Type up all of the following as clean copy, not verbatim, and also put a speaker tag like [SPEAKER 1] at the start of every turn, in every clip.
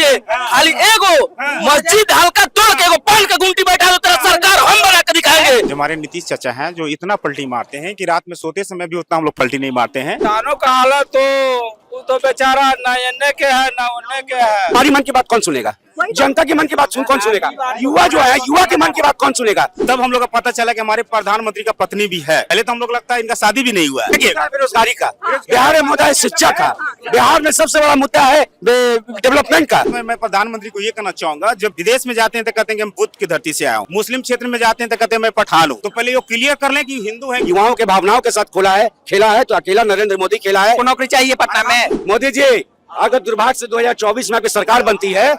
[SPEAKER 1] दिखाएंगे। खाली एगो मस्जिद हल्का तोड़ के एगो पान का गुंटी बैठा दो, तेरा सरकार हम बना के दिखाएंगे।
[SPEAKER 2] जो हमारे नीतीश चाचा हैं जो इतना पलटी मारते हैं कि रात में सोते समय भी उतना हम लोग पलटी नहीं मारते हैं।
[SPEAKER 1] किसानों का हालत तो बेचारा ना इन्ने के है ना उन्ने के है।
[SPEAKER 3] हमारी मन की बात कौन सुनेगा? जनता की मन की बात कौन सुनेगा? युवा जो है, युवा की मन की बात कौन सुनेगा?
[SPEAKER 2] तब हम लोग को पता चला कि हमारे प्रधानमंत्री का पत्नी भी है। पहले तो हम लोग लगता है इनका शादी भी नहीं हुआ है।
[SPEAKER 3] बेरोजगारी का बिहार में मुद्दा है, शिक्षा का बिहार में सबसे बड़ा मुद्दा है, डेवलपमेंट का।
[SPEAKER 2] मैं प्रधानमंत्री को ये कहना चाहूंगा, जब विदेश में जाते हैं तो कहते हैं कि हम बुद्ध की धरती से आया हूँ, मुस्लिम क्षेत्र में जाते हैं तो कहते हैं मैं पठान हूँ। तो पहले ये क्लियर कर लें कि हिंदू है।
[SPEAKER 3] युवाओं के भावनाओं के साथ खोला है, खेला है तो अकेला नरेंद्र मोदी खेला है।
[SPEAKER 1] नौकरी चाहिए पटना में।
[SPEAKER 3] मोदी जी, अगर दुर्भाग्य से 2024 में आपकी सरकार बनती है,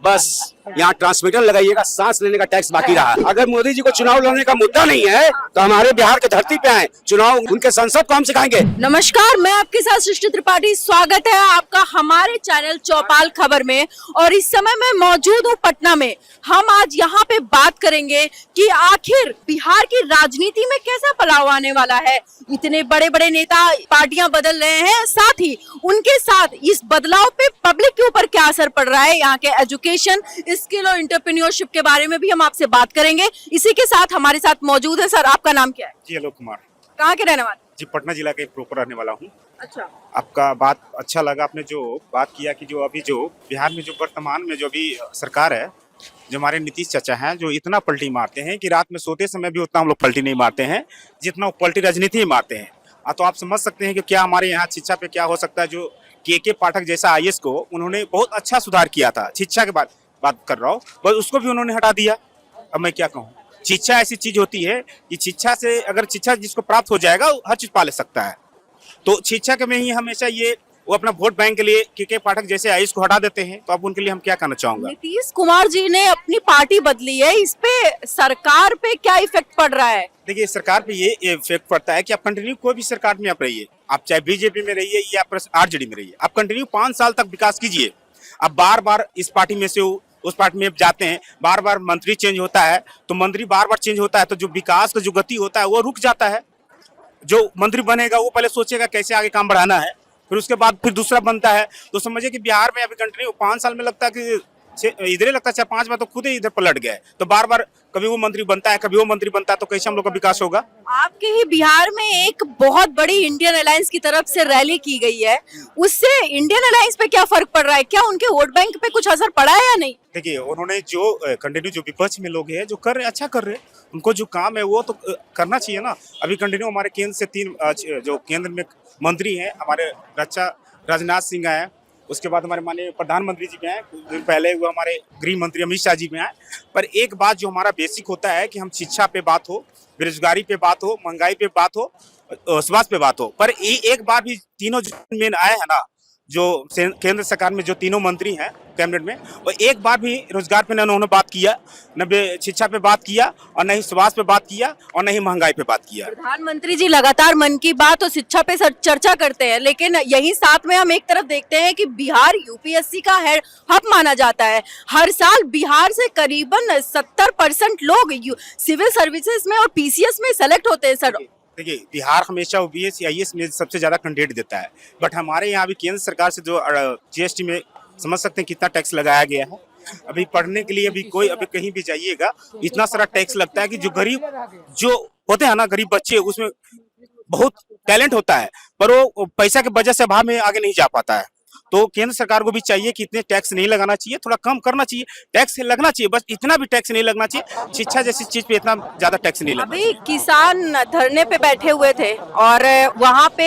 [SPEAKER 3] बस यहाँ ट्रांसमीटर लगाइएगा, सांस लेने का टैक्स बाकी रहा। अगर मोदी जी को चुनाव लड़ने का मुद्दा नहीं है तो हमारे बिहार की धरती पे आए, चुनाव उनके संसद को हम सिखाएंगे।
[SPEAKER 4] नमस्कार, मैं आपके साथ सृष्टि त्रिपाठी। स्वागत है आपका हमारे चैनल चौपाल खबर में। और इस समय मैं मौजूद हूँ पटना में। हम आज यहाँ पे बात करेंगे कि आखिर बिहार की राजनीति में कैसा बदलाव आने वाला है। इतने बड़े बड़े नेता, पार्टियां बदल रहे हैं, साथ ही उनके साथ इस बदलाव पे पब्लिक के ऊपर क्या असर पड़ रहा है। यहाँ के एजुकेशन, स्किल और एंटरप्रेन्योरशिप के बारे में भी हम आपसे बात करेंगे। इसी के साथ हमारे साथ मौजूद है सर, आपका नाम क्या है?
[SPEAKER 2] जी आलोक कुमार।
[SPEAKER 4] कहाँ के रहने वाले?
[SPEAKER 2] जी पटना जिला के प्रॉपर रहने वाला हूँ।
[SPEAKER 4] अच्छा,
[SPEAKER 2] आपका बात अच्छा लगा, आपने जो बात किया कि जो अभी जो बिहार में जो वर्तमान में जो अभी सरकार है, जो हमारे नीतीश चाचा हैं जो इतना पलटी मारते हैं कि रात में सोते समय भी उतना हम लोग पलटी नहीं मारते हैं जितना वो पलटी राजनीति ही मारते हैं। तो आप समझ सकते हैं कि क्या हमारे यहाँ शिक्षा पे क्या हो सकता है। जो के पाठक जैसा आईएएस को उन्होंने बहुत अच्छा सुधार किया था, शिक्षा के बात कर रहा हूँ, बस उसको भी उन्होंने हटा दिया। अब मैं क्या कहूँ, शिक्षा ऐसी चीज होती है कि शिक्षा से अगर शिक्षा जिसको प्राप्त हो जाएगा हर चीज पा ले सकता है। तो शिक्षा के में ही हमेशा ये वो अपना वोट बैंक के लिए के पाठक जैसे आईएएस को हटा देते हैं। तो अब उनके लिए हम क्या कहना चाहूंगा।
[SPEAKER 4] नीतीश कुमार जी ने अपनी पार्टी बदली है, इस पे सरकार पे क्या इफेक्ट पड़ रहा है?
[SPEAKER 2] देखिए, सरकार पे ये इफेक्ट पड़ता है कि आप कंटिन्यू कोई भी सरकार में आप रहिए, आप चाहे बीजेपी में रहिए या आरजेडी में रहिए, आप कंटिन्यू 5 साल तक विकास कीजिए। अब बार बार इस पार्टी में से उस पार्टी में जाते हैं, बार बार मंत्री चेंज होता है, तो मंत्री बार बार चेंज होता है तो जो विकास का जो गति होता है वो रुक जाता है। जो मंत्री बनेगा वो पहले सोचेगा कैसे आगे काम बढ़ाना है, फिर उसके बाद फिर दूसरा बनता है। तो समझिए कि बिहार में अभी कंटिन्यू 5 साल में लगता है कि इधर लगता है 4-5 बार तो खुद ही इधर पलट गए। तो बार बार कभी वो मंत्री बनता है, कभी वो मंत्री बनता है, तो कैसे हम लोग का विकास होगा।
[SPEAKER 4] आपके ही बिहार में एक बहुत बड़ी इंडियन अलायंस की तरफ से रैली की गई है, उससे इंडियन अलायंस पे क्या फर्क पड़ रहा है? क्या उनके वोट बैंक पे कुछ असर पड़ा है या नहीं?
[SPEAKER 2] देखिए, उन्होंने जो कंटिन्यू जो विपक्ष में लोग हैं जो कर रहे हैं, अच्छा कर रहे हैं, उनको जो काम है वो तो करना चाहिए ना। अभी कंटिन्यू हमारे केंद्र से 3 जो केंद्र में मंत्री हैं, हमारे राजनाथ सिंह हैं, उसके बाद हमारे माननीय प्रधानमंत्री जी भी हैं, कुछ दिन पहले वो हमारे गृह मंत्री अमित शाह जी भी हैं। पर एक बात जो हमारा बेसिक होता है कि हम शिक्षा पे बात हो, बेरोजगारी पे बात हो, महंगाई पे बात हो, स्वास्थ्य पे बात हो, पर एक बार भी तीनों जो मेन आए हैं ना, जो केंद्र सरकार में जो तीनों मंत्री हैं कैबिनेट में, वो एक बार भी रोजगार पे न उन्होंने बात किया, न शिक्षा पे बात किया, और न ही स्वास्थ्य पे बात किया, और न ही महंगाई पे बात किया।
[SPEAKER 4] प्रधानमंत्री जी लगातार मन की बात और शिक्षा पे चर्चा करते हैं, लेकिन यही साथ में हम एक तरफ देखते हैं कि बिहार यूपीएससी का हब माना जाता है। हर साल बिहार से करीबन 70% लोग सिविल सर्विसेज में और पीसीएस में सेलेक्ट होते हैं। सर
[SPEAKER 2] देखिए, बिहार हमेशा ओबीएस या आईएएस में सबसे ज्यादा कैंडिडेट देता है, बट हमारे यहाँ भी केंद्र सरकार से जो जीएसटी में समझ सकते हैं कितना टैक्स लगाया गया है। अभी पढ़ने के लिए अभी कहीं भी जाइएगा इतना सारा टैक्स लगता है कि जो गरीब जो होते हैं ना, गरीब बच्चे, उसमें बहुत टैलेंट होता है पर वो पैसा के वजह से अभाव में आगे नहीं जा पाता है। तो केंद्र सरकार को भी चाहिए कि इतने टैक्स नहीं लगाना चाहिए, थोड़ा कम करना चाहिए। टैक्स लगना चाहिए, बस इतना भी टैक्स नहीं लगना चाहिए। शिक्षा जैसी चीज पे इतना ज्यादा टैक्स नहीं लगना।
[SPEAKER 4] अभी किसान धरने पे बैठे हुए थे और वहाँ पे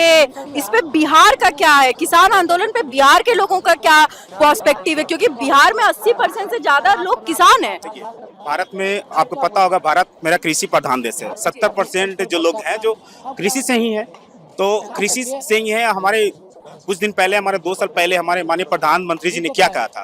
[SPEAKER 4] इस पे बिहार का क्या है, किसान आंदोलन पे बिहार के लोगों का क्या पर्सपेक्टिव है? क्योंकि बिहार में 80% से ज्यादा लोग किसान हैं।
[SPEAKER 2] भारत में आपको पता होगा, भारत मेरा कृषि प्रधान देश है। 70% जो लोग हैं जो कृषि से ही है, तो कृषि से ही है। हमारे कुछ दिन पहले, हमारे 2 साल पहले, हमारे माननीय प्रधानमंत्री जी ने क्या कहा था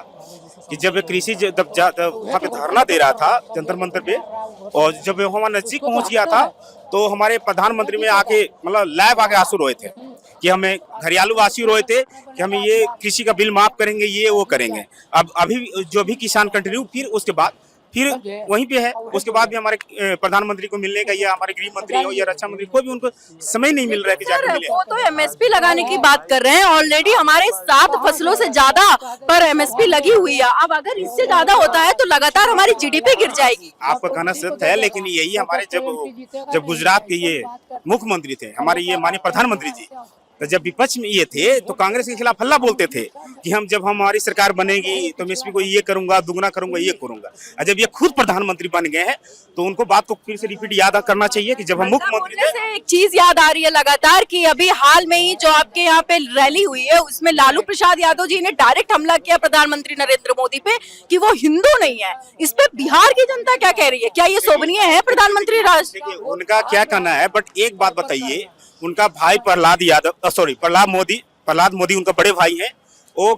[SPEAKER 2] कि जब कृषि वहाँ पे धरना दे रहा था जंतर मंतर पे, और जब वहाँ नजदीक पहुँच गया था तो हमारे प्रधानमंत्री में आके मतलब लाइव आके आंसू रोए थे कि हमें घरियालू आंसू रोए थे कि हम ये कृषि का बिल माफ करेंगे, ये वो करेंगे। अब अभी जो भी किसान कंटिन्यू फिर उसके बाद फिर वहीं पे है। उसके बाद भी हमारे प्रधानमंत्री को मिलने का या हमारे गृह मंत्री हो या रक्षा मंत्री, कोई भी उनको समय नहीं मिल रहा है कि जाकर मिले।
[SPEAKER 4] वो तो एमएसपी लगाने की बात कर रहे हैं, ऑलरेडी हमारे 7 फसलों से ज्यादा पर एमएसपी लगी हुई है। अब अगर इससे ज्यादा होता है तो लगातार हमारी जीडीपी गिर जाएगी।
[SPEAKER 2] आपका कहना सत्य है, लेकिन यही हमारे जब गुजरात के ये मुख्यमंत्री थे, हमारे ये माननीय प्रधानमंत्री जी, तो जब विपक्ष में ये थे तो कांग्रेस के खिलाफ हल्ला बोलते थे कि जब हमारी सरकार बनेगी तो मैं एमएसपी को ये करूंगा, दुगना करूंगा, ये करूंगा। और जब ये खुद प्रधानमंत्री बन गए हैं तो उनको बात को फिर से रिपीट याद करना चाहिए कि जब हम मुख्यमंत्री थे।
[SPEAKER 4] से एक चीज याद आ रही है लगातार कि अभी हाल में ही जो आपके यहाँ पे रैली हुई है उसमें लालू प्रसाद यादव जी ने डायरेक्ट हमला किया प्रधानमंत्री नरेंद्र मोदी पे कि वो हिंदू नहीं है। इस पे बिहार की जनता क्या कह रही है? क्या ये शोभनीय है प्रधानमंत्री
[SPEAKER 2] देखिए उनका क्या कहना है, बट एक बात बताइए, उनका भाई प्रहलाद मोदी उनका बड़े भाई हैं। वो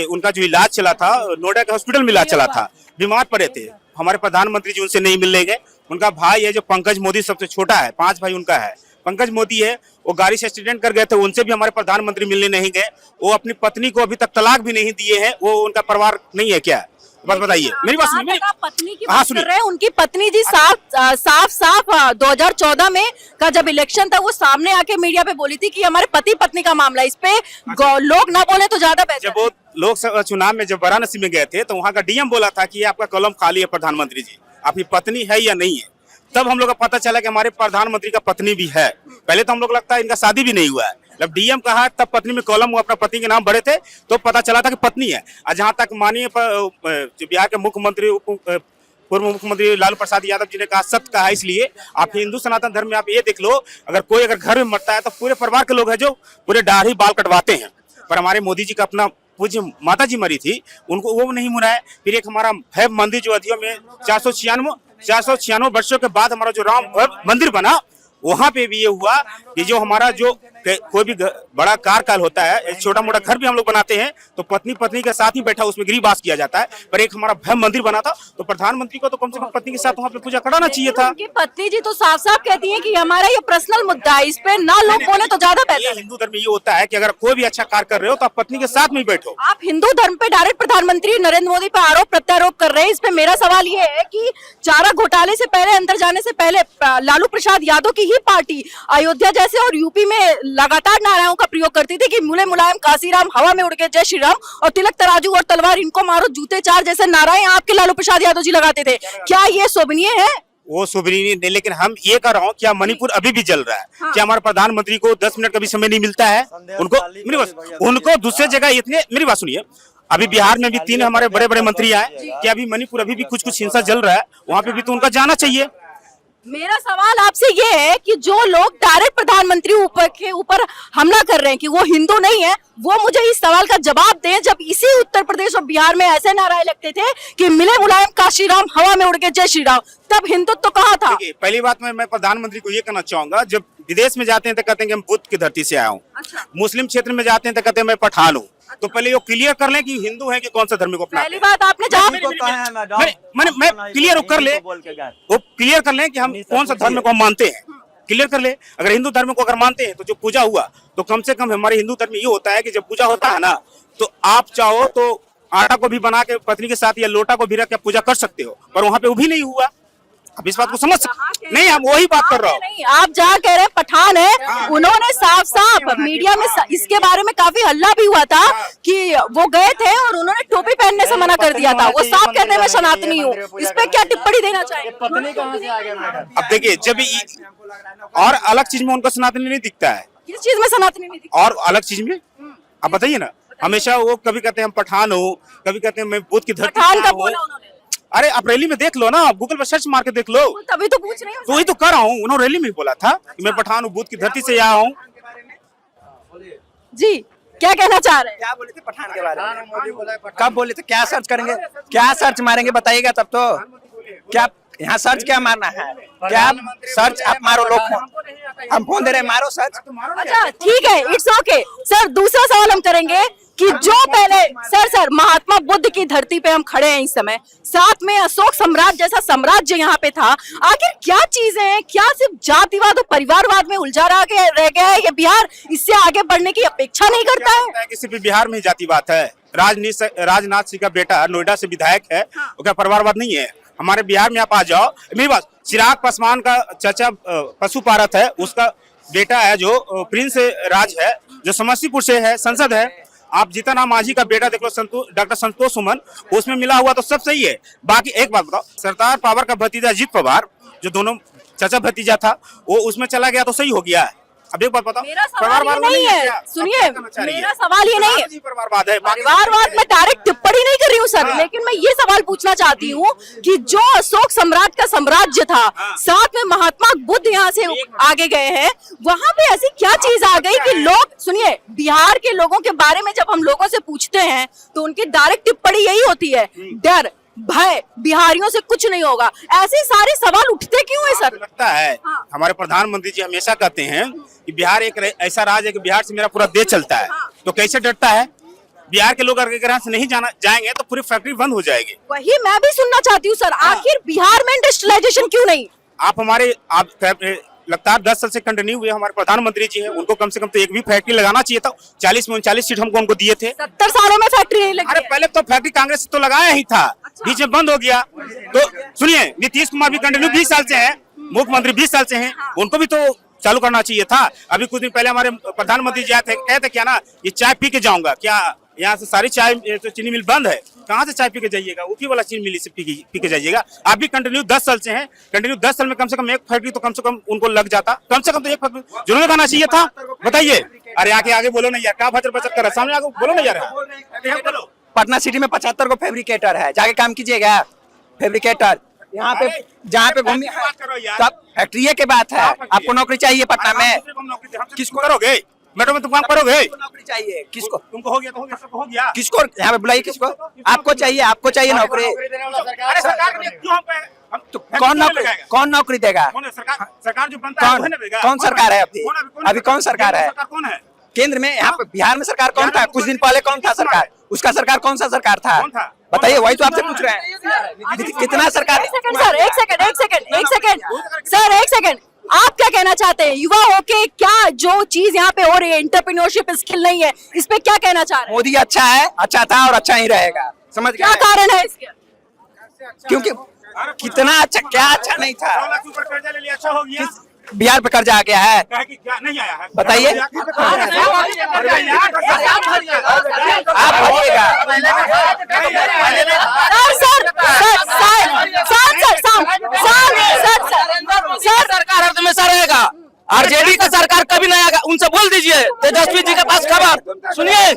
[SPEAKER 2] उनका जो इलाज चला था नोएडा के हॉस्पिटल में इलाज चला था, बीमार पड़े थे। हमारे प्रधानमंत्री जी उनसे नहीं मिलने गए। उनका भाई है जो पंकज मोदी सबसे छोटा है, 5 भाई उनका है, पंकज मोदी है, वो गाड़ी से एक्सीडेंट कर गए थे, उनसे भी हमारे प्रधानमंत्री मिलने नहीं गए। वो अपनी पत्नी को अभी तक तलाक भी नहीं दिए हैं। वो उनका परिवार नहीं है क्या? बस बताइए, मेरी बात सुनिए।
[SPEAKER 4] पत्नी की बात कर रहे हैं, उनकी पत्नी जी साफ 2014 में का जब इलेक्शन था वो सामने आके मीडिया पे बोली थी कि हमारे पति पत्नी का मामला, इस पे लोग ना बोले तो ज्यादा बेहतर।
[SPEAKER 2] जब वो लोकसभा चुनाव में जब वाराणसी में गए थे तो वहाँ का डीएम बोला था कि ये आपका कॉलम खाली है प्रधानमंत्री जी, आपकी पत्नी है या नहीं है। तब हम लोग को पता चला कि हमारे प्रधानमंत्री का पत्नी भी है। पहले तो हम लोग लगता है इनका शादी भी नहीं हुआ है। जब डीएम कहा तब पत्नी में कॉलम हुआ, अपना पत्नी के नाम बढ़े थे तो पता चला था कि पत्नी है। और जहाँ तक माननीय बिहार के मुख्यमंत्री पूर्व मुख्यमंत्री लालू प्रसाद यादव जी ने कहा, सत्य कहा। इसलिए आप हिंदू सनातन धर्म में आप ये देख लो, अगर घर में मरता है तो पूरे परिवार के लोग हैं जो पूरे दाढ़ी बाल कटवाते हैं। पर हमारे मोदी जी का अपना पूज्य माता जी मरी थी, उनको वो नहीं मनाया। फिर एक हमारा भव्य मंदिर जो अयोध्या में 496 वर्षों के बाद हमारा जो राम मंदिर बना, वहाँ पे भी ये हुआ कि जो हमारा जो कोई भी बड़ा कार्यकाल होता है, छोटा मोटा घर भी हम लोग बनाते हैं तो पत्नी के साथ ही बैठा उसमें गृहवास किया जाता है। पर एक हमारा भव्य मंदिर बना था तो प्रधानमंत्री को तो कम से कम पत्नी के साथ वहाँ पे पूजा कराना चाहिए था।
[SPEAKER 4] उनकी पत्नी जी तो साफ साफ कहती है कि हमारा ये पर्सनल मुद्दा है, इस पे ना लोग बोले तो ज्यादा बेहतर।
[SPEAKER 2] ये हिंदू धर्म में ये होता है कि अगर कोई भी अच्छा कार्य कर रहे हो तो आप पत्नी के साथ में ही बैठो।
[SPEAKER 4] आप हिंदू धर्म पे डायरेक्ट प्रधानमंत्री नरेंद्र मोदी पे आरोप प्रत्यारोप कर रहे हैं। इस पे मेरा सवाल ये है कि चारा घोटाले से पहले, अंदर जाने से पहले लालू प्रसाद यादव की ही पार्टी अयोध्या जैसे और यूपी में लगातार नाराओं का प्रयोग करती थी कि मुलायम काशीराम हवा में उड़ के जय श्री राम और तिलक तराजू और तलवार इनको मारो जूते चार जैसे नाराएं आपके लालू प्रसाद यादव जी लगाते थे। क्या ये शोभनीय है?
[SPEAKER 2] वो शोभनीय नहीं, लेकिन हम ये कर रहा हूँ, क्या मणिपुर अभी भी जल रहा है? हाँ। क्या हमारे प्रधानमंत्री को 10 मिनट का भी समय नहीं मिलता है? उनको दूसरे जगह इतने, मेरी बात सुनिए, अभी बिहार में भी 3 हमारे बड़े बड़े मंत्री आए, क्या अभी मणिपुर अभी भी कुछ हिंसा जल रहा है? वहाँ पे भी तो उनका जाना चाहिए।
[SPEAKER 4] मेरा सवाल आपसे ये है कि जो लोग डायरेक्ट प्रधानमंत्री के ऊपर हमला कर रहे हैं कि वो हिंदू नहीं है, वो मुझे इस सवाल का जवाब दें। जब इसी उत्तर प्रदेश और बिहार में ऐसे नारे लगते थे कि मिले मुलायम काशी राम हवा में उड़ के जय श्री राम, तब हिंदुत्व तो कहाँ था?
[SPEAKER 2] पहली बात मैं प्रधानमंत्री को ये कहना चाहूंगा, जब विदेश में जाते हैं तो कहते हैं कि हम बुद्ध की धरती से आया हूँ। अच्छा। मुस्लिम क्षेत्र में जाते हैं तो कहते हैं मैं पठान हूँ। तो पहले ये क्लियर कर लें कि हिंदू है कि कौन सा धर्म को अपना।
[SPEAKER 4] पहली बात आपने जवाब
[SPEAKER 2] मैं क्लियर कर ले, वो क्लियर कर लें कि हम कौन सा धर्म को हम मानते हैं, क्लियर कर ले। अगर हिंदू धर्म को अगर मानते हैं तो जो पूजा हुआ तो कम से कम हमारे हिंदू धर्म में ये होता है कि जब पूजा होता है ना तो आप चाहो तो आटा को भी बना के पत्नी के साथ या लोटा को भी रख के पूजा कर सकते हो, पर वहाँ पे वो भी नहीं हुआ। अब इस बात को समझ नहीं, हम वही बात कर रहा हूँ।
[SPEAKER 4] आप जहाँ कह रहे हैं पठान है, उन्होंने साफ मीडिया में इसके बारे में काफी हल्ला भी हुआ था कि वो गए थे और उन्होंने टोपी पहनने से मना कर दिया था। वो साफ कहते हैं मैं सनातनी हूँ। इस पे क्या टिप्पणी देना चाहिए?
[SPEAKER 2] अब देखिए, जब और अलग चीज में उनको सनातनी नहीं दिखता है।
[SPEAKER 4] किस चीज में सनातनी नहीं दिखता?
[SPEAKER 2] और अलग चीज में आप बताइए ना। हमेशा वो कभी कहते हैं हम पठान हो, कभी कहते हैं मैं बुद्ध की धरती
[SPEAKER 4] पठान का बोला उन्होंने।
[SPEAKER 2] अरे आप रैली में देख लो ना, आप गूगल पर सर्च मार के देख लो।
[SPEAKER 4] तभी तो पूछ रही हूँ।
[SPEAKER 2] तो वही तो कर रहा हूँ, उन्होंने रैली में बोला था कि मैं पठान हूँ, बुद्ध की धरती से आया हूँ।
[SPEAKER 4] जी क्या कहना चाह रहे हैं?
[SPEAKER 5] क्या बोले थे पठान के बारे में? कब बोले थे? क्या सर्च करेंगे? क्या सर्च मारेंगे बताइएगा तब तो। क्या यहाँ सर्च क्या मारना है? क्या सर्च आप मारो, लोग हम फोन दे रहे हैं, मारो सर्च।
[SPEAKER 4] अच्छा ठीक है, इट्स ओके सर। दूसरा सवाल हम करेंगे कि जो पहले सर महात्मा बुद्ध की धरती पे हम खड़े हैं इस समय, साथ में अशोक सम्राट जैसा साम्राज्य यहाँ पे था। आखिर क्या चीजें हैं? क्या सिर्फ जातिवाद और परिवारवाद में उलझा रह गया है ये बिहार? इससे आगे बढ़ने की अपेक्षा नहीं करता है?
[SPEAKER 2] कि सिर्फ बिहार में ही जातिवाद है। राजनाथ सिंह का बेटा नोएडा से विधायक है, वो क्या परिवारवाद नहीं है? हमारे बिहार में आप आ जाओ, मेरी बात, चिराग पासवान का चाचा पशु पारक है, उसका बेटा है जो प्रिंस राज है, जो समस्तीपुर से है, सांसद है। आप जीतन मांझी का बेटा देख लो, डॉक्टर संतोष सुमन, उसमें मिला हुआ तो सब सही है। बाकी एक बात बताओ, सरदार पवार का भतीजा अजीत पवार, जो दोनों चाचा भतीजा था, वो उसमें चला गया तो सही हो गया है। अब एक बात बताओ,
[SPEAKER 4] मेरा सवाल ये नहीं है, सुनिए, मेरा सवाल ये नहीं है,
[SPEAKER 2] परिवारवाद है,
[SPEAKER 4] परिवारवाद में डायरेक्ट टिप्पणी नहीं कर रही हूँ सर, लेकिन मैं ये सवाल पूछना चाहती हूँ कि जो अशोक सम्राट का साम्राज्य था, साथ में महात्मा बुद्ध यहाँ से आगे गए हैं, वहाँ पे ऐसी क्या चीज आ गई कि लोग, सुनिए, बिहार के लोगों के बारे में जब हम लोगों से पूछते हैं तो उनकी डायरेक्ट टिप्पणी यही होती है, डर, भय, बिहारियों से कुछ नहीं होगा। ऐसे सारे सवाल उठते क्यों है सर?
[SPEAKER 2] लगता है हमारे प्रधानमंत्री जी हमेशा कहते हैं कि बिहार एक ऐसा राज्य है कि बिहार से मेरा पूरा देश चलता है, तो कैसे डरता है? बिहार के लोग अगर यहाँ से नहीं जाएंगे तो पूरी फैक्ट्री बंद हो जाएगी।
[SPEAKER 4] वही मैं भी सुनना चाहती हूँ सर, आखिर बिहार में इंडस्ट्रियलाइजेशन क्यों नहीं?
[SPEAKER 2] आप लगातार 10 साल से कंटिन्यू हुए हमारे प्रधानमंत्री जी हैं, उनको कम से कम तो एक भी फैक्ट्री लगाना चाहिए था। 40 में 39 सीट हमको उनको दिए थे।
[SPEAKER 4] 70 सालों में फैक्ट्री नहीं लगी।
[SPEAKER 2] अरे पहले तो फैक्ट्री कांग्रेस तो लगाया ही था, बीच में बंद हो गया। तो सुनिए, नीतीश कुमार भी कंटिन्यू 20 साल से हैं, मुख्यमंत्री 20 साल से हैं, उनको भी तो चालू करना चाहिए था। अभी कुछ दिन पहले हमारे प्रधानमंत्री जी आए थे, कहते क्या ना, ये चाय पी के जाऊंगा, क्या यहाँ से सारी चाय तो चीनी मिल बंद है, कहाँ से चाय पी के जाइएगा? उसी वाला चीनी मिल से पी के जाइएगा। आप भी कंटिन्यू 10 साल से हैं, कंटिन्यू 10 साल में कम से कम एक फैक्ट्री तो कम से कम उनको लग जाता, कम से कम तो एक फैक्ट्री जरूर लगाना चाहिए था। बताइए, अरे आगे बोलो ना यार, क्या भचर भचर कर, सामने आगे बोलो ना यार।
[SPEAKER 5] पटना सिटी में 75 को फैब्रिकेटर है, जाके काम कीजिएगा। फैब्रिकेटर यहाँ पे जहाँ पे घूमिए, सब फैक्ट्री की बात है। आपको नौकरी चाहिए पटना में?
[SPEAKER 2] किसको करोगे? मेट्रो में तुम काम करोगे?
[SPEAKER 5] नौकरी चाहिए किसको?
[SPEAKER 2] तुमको हो गया तो हो गया, सबको हो गया।
[SPEAKER 5] किसको यहाँ पे बुलाइए? किसको? आपको चाहिए नौकरी?
[SPEAKER 2] अरे सरकार ने क्यों
[SPEAKER 5] तो कौन नौकरी देगा?
[SPEAKER 2] सरकार जो बनता है
[SPEAKER 5] कौन सरकार है अभी कौन सरकार है?
[SPEAKER 2] कौन है
[SPEAKER 5] केंद्र में? यहाँ पे बिहार में सरकार कौन था? कुछ दिन पहले कौन था सरकार? उसका सरकार कौन सा सरकार था? बताइए, वही तो आपसे पूछ रहे हैं। कितना सरकार?
[SPEAKER 4] सर एक सेकंड सर, एक सेकंड, आप क्या कहना चाहते हैं? युवा होके क्या जो चीज यहाँ पे हो रही है, एंटरप्रेन्योरशिप स्किल नहीं है, इस पे क्या कहना चाह रहे हैं?
[SPEAKER 5] मोदी अच्छा है, अच्छा था और अच्छा ही रहेगा। समझ
[SPEAKER 4] क्या
[SPEAKER 5] गए?
[SPEAKER 4] कारण है इसके?
[SPEAKER 5] क्योंकि कितना अच्छा, क्या अच्छा नहीं था?
[SPEAKER 2] अच्छा हो गया।
[SPEAKER 5] बिहार पे कर्जा आ गया है,
[SPEAKER 2] क्या नहीं आया है?
[SPEAKER 5] बताइए। आप भरिएगा।
[SPEAKER 1] सर सरकार हर हमेशा रहेगा, आरजेडी का सरकार कभी नहीं आएगा। उनसे बोल दीजिए, तेजस्वी जी के पास खबर सुनिए,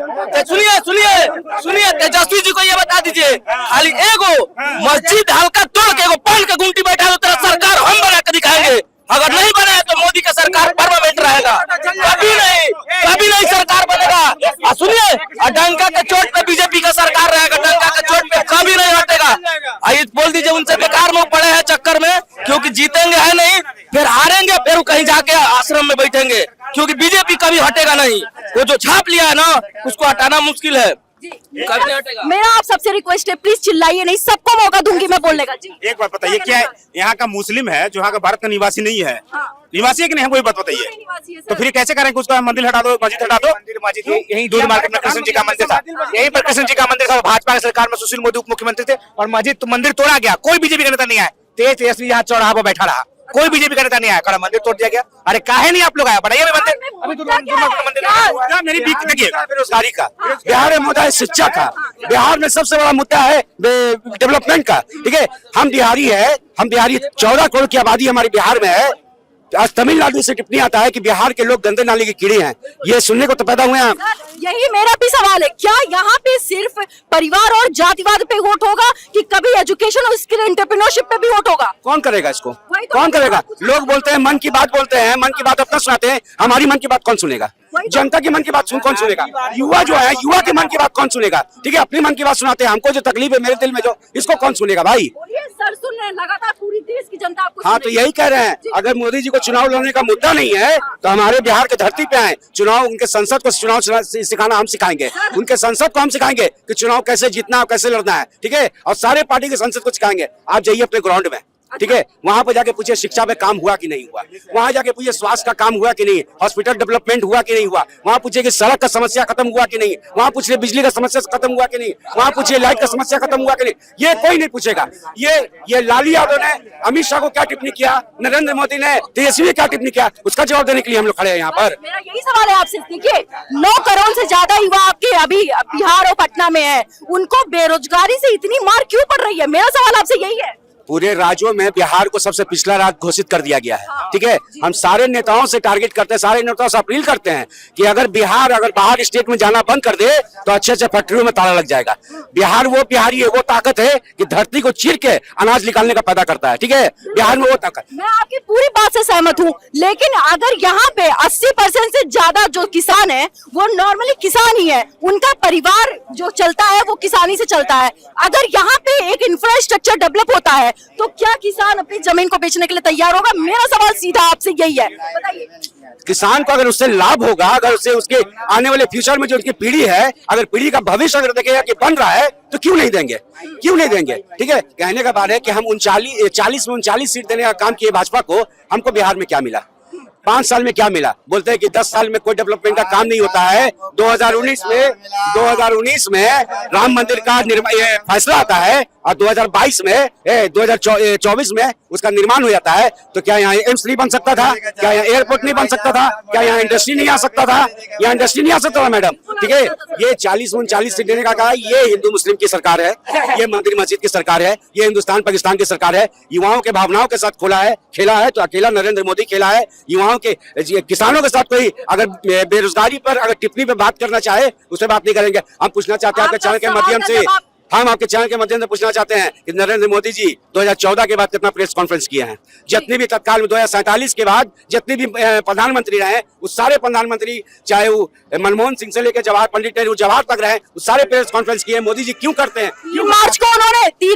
[SPEAKER 1] तेजस्वी जी को ये बता दीजिए, खाली एगो मस्जिद हल्का तोड़ के एगो पान के गुंटी बैठा दो, तेरा सरकार हम बना के दिखाएंगे। अगर नहीं बनाया तो मोदी का सरकार परमानेंट रहेगा, कभी नहीं सरकार बनेगा। सुनिए, डंका के चोट पे बीजेपी का सरकार रहेगा, डंका के चोट पे कभी नहीं हटेगा। आइए बोल दीजिए उनसे, बेकार में पड़े हैं चक्कर में, क्योंकि जीतेंगे है नहीं, फिर हारेंगे, फिर कहीं जाके आश्रम में बैठेंगे, क्योंकि बीजेपी कभी हटेगा नहीं। वो जो छाप लिया है ना, उसको हटाना मुश्किल है, कभी नहीं हटेगा।
[SPEAKER 4] मेरा आप सबसे रिक्वेस्ट है, प्लीज चिल्लाइए नहीं, सबको मौका दूंगी मैं बोलने का। जी
[SPEAKER 2] एक बात बताइए, क्या यहाँ का मुस्लिम है जो यहाँ का भारत का निवासी नहीं है? निवासी है कि नहीं, हमको बात बताइए। तो फिर कैसे करेंगे? उसका मंदिर हटा दो, मस्जिद हटा दो।
[SPEAKER 3] मस्जिद यही दूध मार्केट में कृष्ण जी का मंदिर था, यहीं पर कृष्ण जी का मंदिर था। भाजपा की सरकार में सुशील मोदी उप मुख्यमंत्री थे और मस्जिद तो मंदिर तोड़ा गया, कोई बीजेपी का नेता नहीं आया। तेजस्वी यहाँ चौराहा पर बैठा रहा, कोई बीजेपी का नेता नहीं आया, कड़ा मंदिर तोड़ दिया गया। अरे काहे नहीं आप लोग आया? बढ़ाइए मंदिर। अभी मेरी देखिए, बेरोजगारी का, बिहार में मुद्दा है शिक्षा का, बिहार में सबसे बड़ा मुद्दा है डेवलपमेंट का। ठीक है, हम बिहारी 14 करोड़ की आबादी हमारे बिहार में है। आज तमिलनाडु से टिप्पणी आता है कि बिहार के लोग गंदे नाले के कीड़े हैं, ये सुनने को तो पैदा हुए हैं।
[SPEAKER 4] यही मेरा भी सवाल है, क्या यहाँ पे सिर्फ परिवार और जातिवाद पे वोट होगा कि कभी एजुकेशन और स्किल एंटरप्रेन्योरशिप पे भी वोट होगा?
[SPEAKER 3] कौन करेगा इसको?
[SPEAKER 4] वही तो
[SPEAKER 3] कौन करेगा? लोग बोलते हैं मन की बात बोलते हैं, मन की बात अपना सुनाते हैं, हमारी मन की बात कौन सुनेगा? जनता की मन की बात कौन सुनेगा? युवा जो है, युवा के मन की बात कौन सुनेगा? ठीक है, अपनी मन की बात सुनाते हैं, हमको जो तकलीफ है मेरे दिल में जो, इसको कौन सुनेगा भाई?
[SPEAKER 4] सर सुन रहे हैं, लगातार पूरी देश की जनता आपको
[SPEAKER 3] हाँ, तो यही कह रहे हैं, अगर मोदी जी को चुनाव लड़ने का मुद्दा नहीं है तो हमारे बिहार के धरती पे आए, चुनाव, उनके संसद को चुनाव सिखाना हम सिखाएंगे, उनके संसद को हम सिखाएंगे कि चुनाव कैसे जीतना है, कैसे लड़ना है। ठीक है, और सारे पार्टी के संसद को सिखाएंगे। आप जाइए अपने ग्राउंड में, ठीक है, वहां पर जाके पूछे शिक्षा पे काम हुआ कि नहीं हुआ, वहां जाके पूछे स्वास्थ्य का काम हुआ कि नहीं, हॉस्पिटल डेवलपमेंट हुआ कि नहीं हुआ, वहां पूछे कि सड़क का समस्या खत्म हुआ कि नहीं, वहां पूछे बिजली का समस्या खत्म हुआ कि नहीं, वहां पूछे लाइट का समस्या खत्म हुआ कि नहीं। ये कोई नहीं पूछेगा। ये लालू यादव ने अमित शाह को क्या टिप्पणी किया, नरेंद्र मोदी ने तेजस्वी क्या टिप्पणी किया, उसका जवाब देने के लिए हम लोग खड़े हैं यहाँ पर।
[SPEAKER 4] मेरा यही सवाल है आपसे। देखिए 9 करोड़ से ज्यादा युवा आपके अभी बिहार और पटना में है, उनको बेरोजगारी से इतनी मार क्यों पड़ रही है? मेरा सवाल आपसे यही है।
[SPEAKER 3] पूरे राज्यों में बिहार को सबसे पिछला राज्य घोषित कर दिया गया है। ठीक है, हम सारे नेताओं से टारगेट करते हैं, सारे नेताओं से अपील करते हैं कि अगर बाहर स्टेट में जाना बंद कर दे तो अच्छे अच्छे फैक्ट्रियों में ताला लग जाएगा। बिहार वो बिहारी है, वो ताकत है कि धरती को चीर के अनाज निकालने का पैदा करता है। ठीक है, बिहार में वो ताकत।
[SPEAKER 4] मैं आपकी पूरी बात से सहमत हूँ, लेकिन अगर यहाँ पे 80% से ज्यादा जो किसान है वो नॉर्मली किसान ही है, उनका परिवार जो चलता है वो किसानी से चलता है। अगर यहाँ पे एक इंफ्रास्ट्रक्चर डेवलप होता है तो क्या किसान अपनी जमीन को बेचने के लिए तैयार होगा? मेरा सवाल सीधा आपसे यही है, बताइए।
[SPEAKER 3] किसान को अगर उससे लाभ होगा, अगर उससे उसके आने वाले फ्यूचर में जो उनकी पीढ़ी है, अगर पीढ़ी का भविष्य अगर देखेगा कि बन रहा है तो क्यों नहीं देंगे, क्यों नहीं देंगे। ठीक है, कहने का बात है कि हम 40 में 39 सीट देने का काम किए भाजपा को, हमको बिहार में क्या मिला, 5 साल में क्या मिला? बोलते हैं कि 10 साल में कोई डेवलपमेंट का काम नहीं होता है। 2019 में राम मंदिर का फैसला आता है और 2024 में उसका निर्माण हो जाता है। तो क्या यहाँ एम्स नहीं बन सकता था? क्या यहाँ एयरपोर्ट नहीं बन सकता था? क्या यहाँ इंडस्ट्री नहीं आ सकता था? यहाँ इंडस्ट्री नहीं आ सकता था मैडम। ठीक है, ये 40-39 सीट देने का कहा, ये हिंदू मुस्लिम की सरकार है, ये मंदिर मस्जिद की सरकार है, ये हिंदुस्तान पाकिस्तान की सरकार है। युवाओं के भावनाओं के साथ खेला है तो अकेला नरेंद्र मोदी खेला है। युवाओं के किसानों के साथ कोई अगर बेरोजगारी पर अगर टिप्पणी पे बात करना चाहे उससे बात नहीं करेंगे। हम पूछना चाहते हैं आपके चैनल के माध्यम से, हम आपके चैनल के माध्यम से पूछना चाहते हैं कि नरेंद्र मोदी जी 2014 के बाद कितना प्रेस कॉन्फ्रेंस किए हैं? जितने भी तत्काल में 2047 के बाद जितने भी प्रधानमंत्री रहे, उस सारे प्रधानमंत्री, चाहे वो मनमोहन सिंह से लेकर पंडित नेहरू जवाहर तक रहे, उस सारे प्रेस कॉन्फ्रेंस किए। मोदी जी क्यों करते हैं?
[SPEAKER 4] 3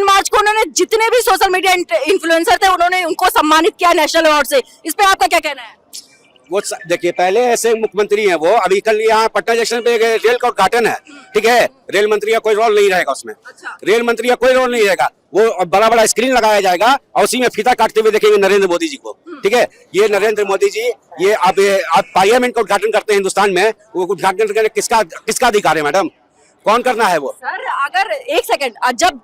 [SPEAKER 4] मार्च को उन्होंने जितने भी सोशल मीडिया इन्फ्लुएंसर थे उन्होंने उनको सम्मानित किया नेशनल अवार्ड से। इस पे आपका क्या कहना है?
[SPEAKER 3] वो देखिए, पहले ऐसे मुख्यमंत्री हैं वो, अभी कल यहाँ पटना जंक्शन पे रेल का उद्घाटन है। ठीक है, रेल मंत्री का कोई रोल नहीं रहेगा उसमें। रेल मंत्री का कोई रोल नहीं रहेगा, वो बड़ा बड़ा स्क्रीन लगाया जाएगा और उसी में फीता काटते हुए देखेंगे नरेंद्र मोदी जी को। ठीक है, ये नरेंद्र मोदी जी ये अब पार्लियामेंट का उद्घाटन करते हैं हिंदुस्तान में, वो उद्घाटन करने किसका अधिकार है मैडम? कौन करना है वो?
[SPEAKER 4] सर अगर एक सेकंड, जब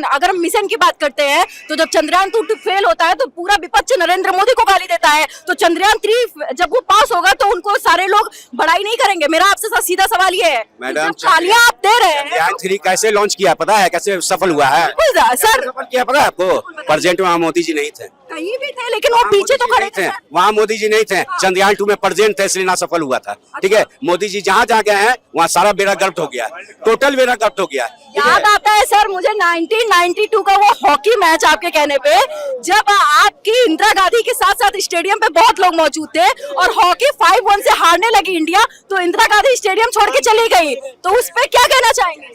[SPEAKER 4] अगर हम मिशन की बात करते हैं तो जब चंद्रयान 2 फेल होता है तो पूरा विपक्ष नरेंद्र मोदी को गाली देता है। तो चंद्रयान 3 जब वो पास होगा तो उनको सारे लोग बड़ाई नहीं करेंगे। मेरा आपसे सीधा सवाल ये है,
[SPEAKER 3] मैडम
[SPEAKER 4] तालियां आप दे रहे हैं,
[SPEAKER 3] चंद्रयान 3 कैसे लॉन्च किया पता है? कैसे सफल हुआ है
[SPEAKER 4] सर?
[SPEAKER 3] सफल किया पता है आपको? प्रेजेंट वहाँ मोदी जी नहीं थे,
[SPEAKER 4] कहीं भी थे, लेकिन वो पीछे तो खड़े थे।
[SPEAKER 3] वहाँ मोदी जी नहीं थे। चंद्रयान 2 में प्रेजेंट थे, इसलिए ना सफल हुआ था। ठीक है, मोदी जी जहाँ जहाँ गए हैं वहाँ सारा बेड़ा गर्क हो गया, टोटल बेड़ा गर्क हो गया।
[SPEAKER 4] याद आता है सर मुझे 1992 का वो हॉकी मैच आपके कहने पे, जब आपकी इंदिरा गांधी के साथ साथ स्टेडियम पे बहुत लोग मौजूद थे और हॉकी 5-1 से हारने लगी इंडिया, तो इंदिरा गांधी स्टेडियम छोड़ के चली गई। तो उस पे क्या कहना चाहेंगे?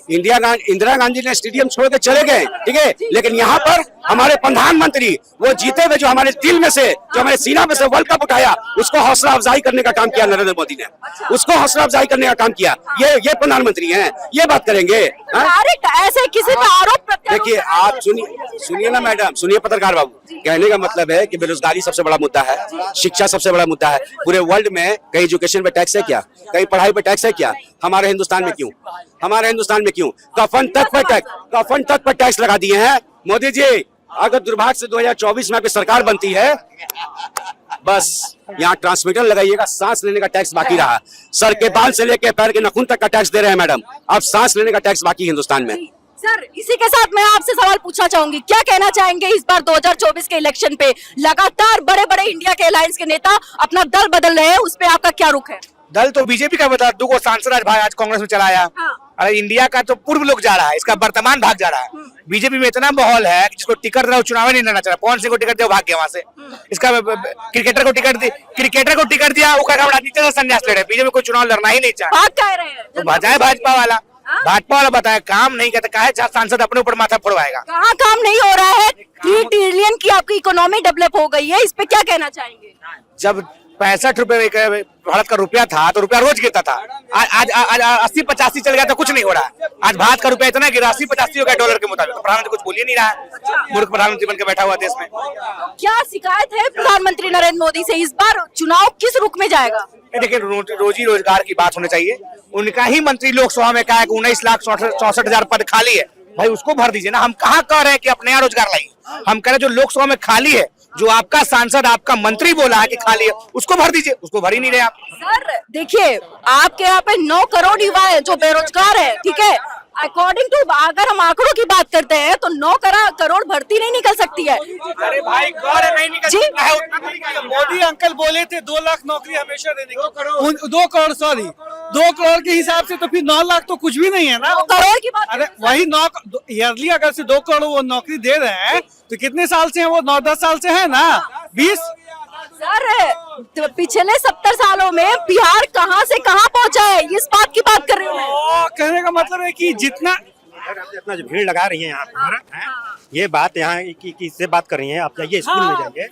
[SPEAKER 3] इंदिरा गांधी ने स्टेडियम छोड़ के चले गए, ठीक है, लेकिन यहाँ पर हमारे प्रधानमंत्री वो जीते हुए जो हमारे दिल में से, जो हमारे सीना में से वर्ल्ड कप उठाया, उसको हौसला अफजाई करने का काम किया नरेंद्र मोदी ने, उसको हौसला अफजाई करने का काम किया। ये प्रधानमंत्री हैं, ये बात करेंगे।
[SPEAKER 4] ऐसे किसी पे आरोप
[SPEAKER 3] देखिए, आप सुनिए ना मैडम, सुनिए पत्रकार बाबू, कहने का मतलब है कि बेरोजगारी सबसे बड़ा मुद्दा है, शिक्षा सबसे बड़ा मुद्दा है। पूरे वर्ल्ड में कहीं एजुकेशन पे टैक्स है क्या? कहीं पढ़ाई पे टैक्स है क्या? हमारे हिंदुस्तान में क्यों? हमारे हिंदुस्तान में क्यों? कफन तक पर टैक्स लगा दिए हैं मोदी जी। अगर दुर्भाग्य से 2024 में आपकी सरकार बनती है, बस यहाँ ट्रांसमीटर लगाइएगा, सांस लेने का टैक्स बाकी रहा। सर के बाल से लेके पैर के नाखून तक का टैक्स दे रहे हैं मैडम, अब सांस लेने का टैक्स बाकी हिंदुस्तान में।
[SPEAKER 4] सर इसी के साथ मैं आपसे सवाल पूछना चाहूंगी, क्या कहना चाहेंगे इस बार 2024 के इलेक्शन पे? लगातार बड़े बड़े इंडिया के अलायंस के नेता अपना दल बदल रहे हैं, उस पे आपका क्या रुख है?
[SPEAKER 6] दल तो बीजेपी का बता, 2 सांसद आज कांग्रेस में चलाया। अरे इंडिया का तो पूर्व लोग जा रहा है, इसका वर्तमान भाग जा रहा है। बीजेपी में इतना माहौल है कि जिसको टिकट रहा चुनाव नहीं लड़ना चाह रहा, कौन से को टिकट दिया भाग गया वहां से। इसका क्रिकेटर को टिकट दिया, वो कहा राजनीति से संन्यास ले रहे। बीजेपी को चुनाव लड़ना ही नहीं चाह
[SPEAKER 4] भाग कह रहे हैं,
[SPEAKER 6] तो बजाय भाजपा वाला बताया काम नहीं करता, कहा सांसद अपने ऊपर माथा फोड़वाएगा।
[SPEAKER 4] कहाँ काम नहीं हो रहा है? 3 ट्रिलियन की आपकी इकोनॉमी डेवलप हो गई है, इस पे क्या कहना चाहेंगे?
[SPEAKER 6] जब 65 रुपए भारत का रुपया था तो रुपया रोज गिरता था। आज 80-85 चल गया तो कुछ नहीं हो रहा। आज भारत का रुपया इतना गिरा 80-85 हो गया डॉलर के मुताबिक। प्रधानमंत्री कुछ बोल ही नहीं रहा है, मूर्ख प्रधानमंत्री बन के बैठा हुआ देश में।
[SPEAKER 4] क्या शिकायत है प्रधानमंत्री नरेंद्र मोदी से? इस बार चुनाव किस रुख में जाएगा?
[SPEAKER 6] देखिए, रोजी रोजगार की बात होनी चाहिए। उनका ही मंत्री लोकसभा में कहा है कि 19,64,000 पद खाली है। भाई उसको भर दीजिए ना। हम कहाँ कह रहे हैं कि अपने यहाँ रोजगार लाइए, हम कह रहे हैं जो लोकसभा में खाली है, जो आपका सांसद आपका मंत्री बोला है कि खाली है, उसको भर दीजिए। उसको भर ही नहीं रहे आप।
[SPEAKER 4] सर देखिए, आपके यहाँ पे 9 करोड़ युवा है जो बेरोजगार है, ठीक है। अकॉर्डिंग टू, अगर हम आंकड़ों की बात करते हैं तो 9 करोड़ भर्ती नहीं निकल सकती है।
[SPEAKER 6] अरे भाई नहीं निकल
[SPEAKER 4] जी?
[SPEAKER 6] सकता है।
[SPEAKER 7] मोदी अंकल बोले थे 2 लाख नौकरी हमेशा देने की। 2 करोड़ सॉरी 2 करोड़ के हिसाब से तो फिर 9 लाख तो कुछ भी नहीं है ना।
[SPEAKER 4] 9 करोड़ की बात
[SPEAKER 7] अरे वही 9 ईयरली अगर से 2 करोड़ वो नौकरी दे रहे हैं तो कितने साल से है वो? 9-10 साल से है ना, 20।
[SPEAKER 4] सर तो पिछले 70 सालों में बिहार कहां से कहां पहुंचा है, इस बात की बात कर रही हूँ मैं।
[SPEAKER 7] कहने का मतलब है कि जितना
[SPEAKER 2] इतना जो भीड़ लगा रही है यहाँ पे, ये बात यहाँ की किससे बात कर रही हैं? आप जाइए स्कूल में जाइए,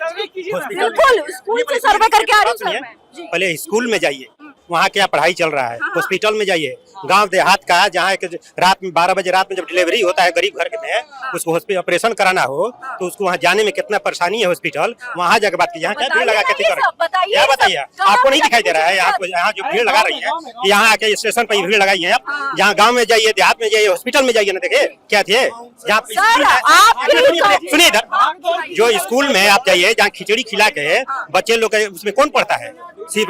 [SPEAKER 2] हॉस्पिटल
[SPEAKER 4] बिल्कुल स्कूल से सर्वे करके आ रही हूँ सर मैं। जी।
[SPEAKER 2] पहले स्कूल में जाइए, वहाँ क्या पढ़ाई चल रहा है। हॉस्पिटल में जाइए, गांव देहात का जहाँ रात में 12 बजे रात में जब डिलीवरी होता है गरीब घर में, उसको ऑपरेशन कराना हो तो उसको वहाँ जाने में कितना परेशानी है हॉस्पिटल, वहाँ जाकर बात कीजिए। यहाँ क्या भीड़ लगा के क्या बताइए? आपको नहीं दिखाई दे रहा है? यहाँ जो भीड़ लगा रही है, यहाँ आके स्टेशन पर भीड़ लगाई है आप। यहाँ गाँव में जाइए, देहात में जाइए, हॉस्पिटल में जाइए ना, देखे क्या थे सुनिए इधर जो स्कूल में आप जाइए, जहाँ खिचड़ी खिला के बच्चे लोग, उसमें कौन पढ़ता है? सिर्फ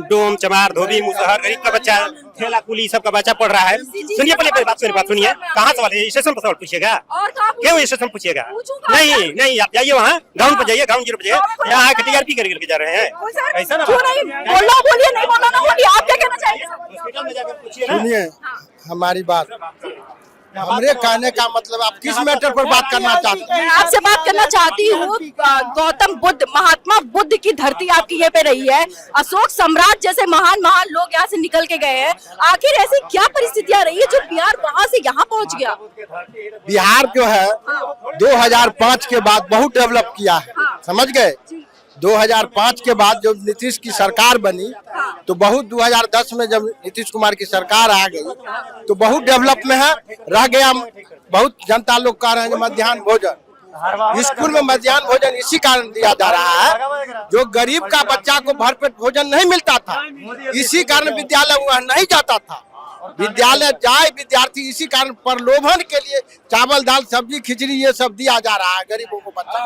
[SPEAKER 2] डोम चमार धोबी मुसहर गरीब का बच्चा, ठेला कुली सब का बच्चा पढ़ रहा है। सुनिए पहले बात सुनिए। कहाँ सवाल है? स्टेशन पर सवाल पूछिएगा? क्यों स्टेशन पूछिएगा? नहीं आप जाइए वहाँ ग्राउंड पर जाइए, ग्राउंड जीरो पर जाइए। यहाँ टीआरपी करके जा रहे हैं, ऐसा ना
[SPEAKER 4] बोलिए, नहीं बोलना ना बोलिए। आप क्या कहना चाहेंगे?
[SPEAKER 2] हॉस्पिटल में जाकर पूछिए ना।
[SPEAKER 8] सुनिए हमारी बात, हमरे कहने का मतलब आप किस मैटर पर बात करना चाहते हैं?
[SPEAKER 4] मैं आपसे बात करना चाहती हूँ, गौतम बुद्ध, महात्मा बुद्ध की धरती आपकी ये पे रही है, अशोक सम्राट जैसे महान लोग यहाँ से निकल के गए हैं। आखिर ऐसी क्या परिस्थितियाँ रही है जो बिहार वहाँ से यहाँ पहुँच गया?
[SPEAKER 8] बिहार जो है 2005 के बाद बहुत डेवलप किया है, समझ गए? 2005 के बाद जब नीतीश की सरकार बनी तो बहुत 2010 में जब नीतीश कुमार की सरकार आ गई तो बहुत डेवलप में है। रह गया, बहुत जनता लोग कह रहे हैं मध्याह्न भोजन, स्कूल में मध्याह्न भोजन इसी कारण दिया जा रहा है, जो गरीब का बच्चा को भरपेट भोजन नहीं मिलता था, इसी कारण विद्यालय वह नहीं जाता था। विद्यालय जाए विद्यार्थी, इसी कारण प्रलोभन के लिए चावल दाल सब्जी खिचड़ी ये सब दिया जा रहा है गरीबों को बच्चा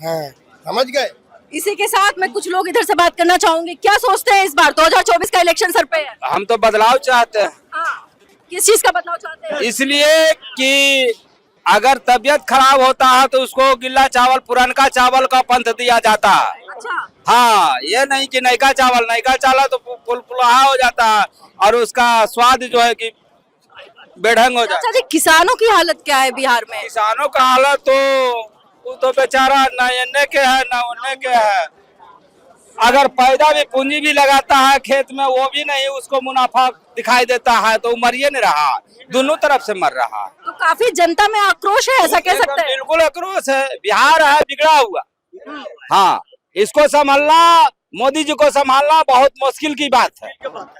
[SPEAKER 8] है, समझ गए?
[SPEAKER 4] इसी के साथ मैं कुछ लोग इधर से बात करना चाहूंगी। क्या सोचते हैं इस बार 2024 का इलेक्शन सर पे है?
[SPEAKER 5] हम तो बदलाव चाहते हैं।
[SPEAKER 4] किस चीज का बदलाव चाहते हैं?
[SPEAKER 5] इसलिए कि अगर तबीयत खराब होता है तो उसको गिल्ला चावल, पुरानका चावल का पंथ दिया जाता है।
[SPEAKER 4] अच्छा।
[SPEAKER 5] हाँ, ये नहीं कि नयका चावल तो पुलपुलाहा हो जाता है और उसका स्वाद जो है कि बेढंग हो जाता है।
[SPEAKER 4] अच्छा जी, किसानों की हालत क्या है बिहार में?
[SPEAKER 5] किसानों का हालत तो बेचारा ना इन्ने के है ना उन्ने के है। अगर पैदा भी पूंजी भी लगाता है खेत में, वो भी नहीं उसको मुनाफा दिखाई देता है, तो मरिए नहीं रहा, दोनों तरफ से मर रहा।
[SPEAKER 4] तो काफी जनता में आक्रोश है, ऐसा कह सकते हैं?
[SPEAKER 5] बिल्कुल आक्रोश है। बिहार है बिगड़ा हुआ। हाँ, इसको संभालना, मोदी जी को संभालना बहुत मुश्किल की बात है।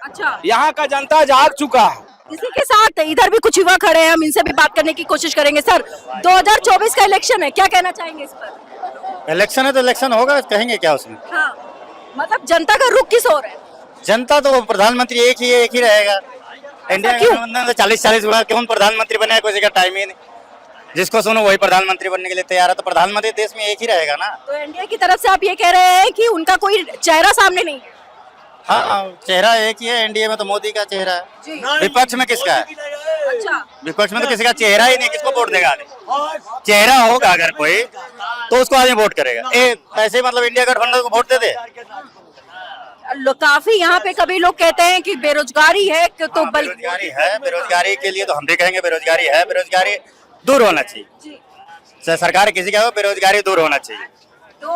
[SPEAKER 4] अच्छा,
[SPEAKER 5] यहाँ का जनता जाग चुका है।
[SPEAKER 4] इसी के साथ इधर भी कुछ युवा खड़े हैं, हम इनसे भी बात करने की कोशिश करेंगे। सर, 2024 का इलेक्शन है, क्या कहना चाहेंगे इस पर?
[SPEAKER 9] इलेक्शन है तो इलेक्शन होगा, कहेंगे क्या उसमें?
[SPEAKER 4] हाँ, मतलब जनता का रुख किस ओर है?
[SPEAKER 9] जनता तो प्रधानमंत्री एक ही रहेगा। इंडिया गठबंधन तो 40 हुआ, कौन प्रधानमंत्री बने किसी का टाइम ही नहीं, जिसको सुनो वही प्रधानमंत्री बनने के लिए तैयार है, तो प्रधानमंत्री देश में एक ही रहेगा ना।
[SPEAKER 4] तो एनडीए की तरफ से आप ये कह रहे हैं कि उनका कोई चेहरा सामने नहीं है?
[SPEAKER 9] हाँ, चेहरा एक ही है एनडीए में, तो मोदी का चेहरा है। विपक्ष में किसका है?
[SPEAKER 4] अच्छा,
[SPEAKER 9] विपक्ष में तो किसी का चेहरा ही नहीं, किसको वोट देगा आदमी? चेहरा होगा अगर कोई तो उसको आदमी वोट करेगा। ऐसे मतलब इंडिया गठबंधन को वोट दे दे।
[SPEAKER 4] काफी यहाँ पे कभी लोग कहते हैं कि बेरोजगारी है, तो
[SPEAKER 9] बेरोजगारी है, बेरोजगारी के लिए तो हम भी कहेंगे बेरोजगारी है, बेरोजगारी दूर होना चाहिए। सरकार किसी का हो, बेरोजगारी दूर होना चाहिए।
[SPEAKER 4] तो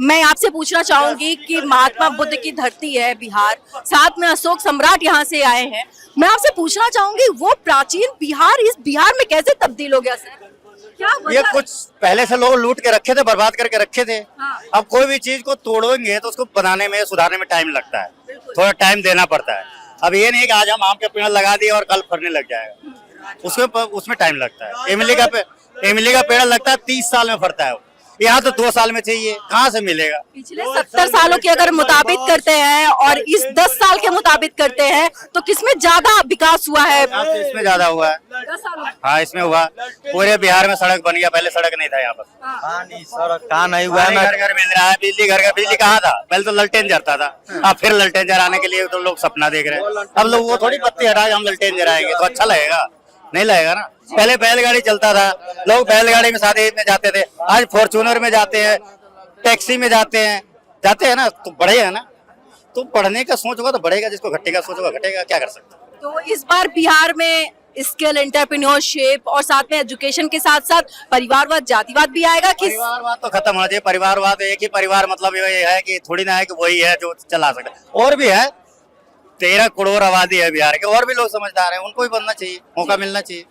[SPEAKER 4] मैं आपसे पूछना चाहूंगी कि महात्मा बुद्ध की धरती है बिहार, साथ में अशोक सम्राट यहाँ से आए हैं, मैं आपसे पूछना चाहूंगी वो प्राचीन बिहार इस बिहार में कैसे तब्दील हो गया सर? क्या
[SPEAKER 9] ये
[SPEAKER 4] वजह?
[SPEAKER 9] कुछ पहले से लोग लूट के रखे थे, बर्बाद करके रखे थे।
[SPEAKER 4] हाँ।
[SPEAKER 9] अब कोई भी चीज को तोड़ोगे तो उसको बनाने में, सुधारने में टाइम लगता है, थोड़ा टाइम देना पड़ता है। अब ये नहीं कि आज हम आम के पेड़ लगा दिए और कल फरने लग जाएगा, उसमें टाइम लगता है। इमली का पेड़ लगता है 30 साल में फरता है, यहाँ तो 2 साल में चाहिए, कहाँ से मिलेगा?
[SPEAKER 4] पिछले 70 सालों के अगर मुताबिक करते हैं और इस 10 साल के मुताबिक करते हैं तो किसमें ज्यादा विकास हुआ है?
[SPEAKER 9] इसमें ज्यादा हुआ है।
[SPEAKER 4] 10 सालों में।
[SPEAKER 9] हाँ, इसमें हुआ। पूरे बिहार में सड़क बन गया, पहले सड़क नहीं था यहाँ पर।
[SPEAKER 5] सड़क कहाँ नहीं हुआ है?
[SPEAKER 9] घर घर मिल रहा है, बिजली कहाँ था? पहले तो ललटेन जलता था, अब फिर ललटेन जलाने के लिए तो लोग सपना देख रहे हैं। अब लोग वो थोड़ी पत्ती हटा के हम ललटेन जलाएंगे तो अच्छा लगेगा? नहीं लगेगा ना। पहले बैलगाड़ी चलता था, लोग बैलगाड़ी में शादी में जाते थे, आज फॉर्च्यूनर में जाते हैं, टैक्सी में जाते हैं ना, तो बढ़ेगा ना। तो बढ़ने का सोच होगा तो बढ़ेगा, जिसको घटेगा सोच होगा घटेगा, क्या कर सकते हैं?
[SPEAKER 4] तो इस बार बिहार में स्किल, एंटरप्रेन्योरशिप और साथ में एजुकेशन के साथ साथ परिवारवाद, जातिवाद भी आएगा।
[SPEAKER 9] परिवारवाद तो खत्म होना चाहिए। परिवारवाद एक ही परिवार मतलब ये है कि थोड़ी ना है कि वही है जो चला सकता है, और भी है। 13 करोड़ आबादी है बिहार के, और भी लोग समझदार हैं, उनको भी बनना चाहिए, मौका मिलना चाहिए।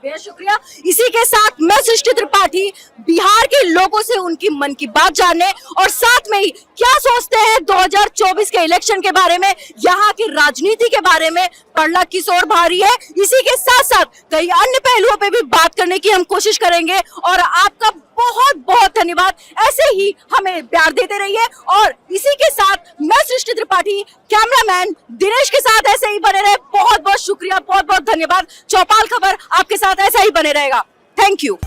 [SPEAKER 4] बेहद शुक्रिया। इसी के साथ मैं सृष्टि त्रिपाठी बिहार के लोगों से उनकी मन की बात जानने और साथ में ही क्या सोचते हैं 2024 के इलेक्शन के बारे में, यहाँ की राजनीति के बारे में पढ़ना किस ओर भारी है, इसी के साथ साथ कई अन्य पहलुओं पे भी बात करने की हम कोशिश करेंगे। और आपका बहुत बहुत धन्यवाद, ऐसे ही हमें प्यार देते रहिए। और इसी के साथ मैं सृष्टि त्रिपाठी, कैमरामैन दिनेश के साथ ऐसे ही बने रहे। बहुत बहुत शुक्रिया, बहुत बहुत धन्यवाद। चौपाल खबर आपके साथ ऐसा ही बने रहेगा। Thank you.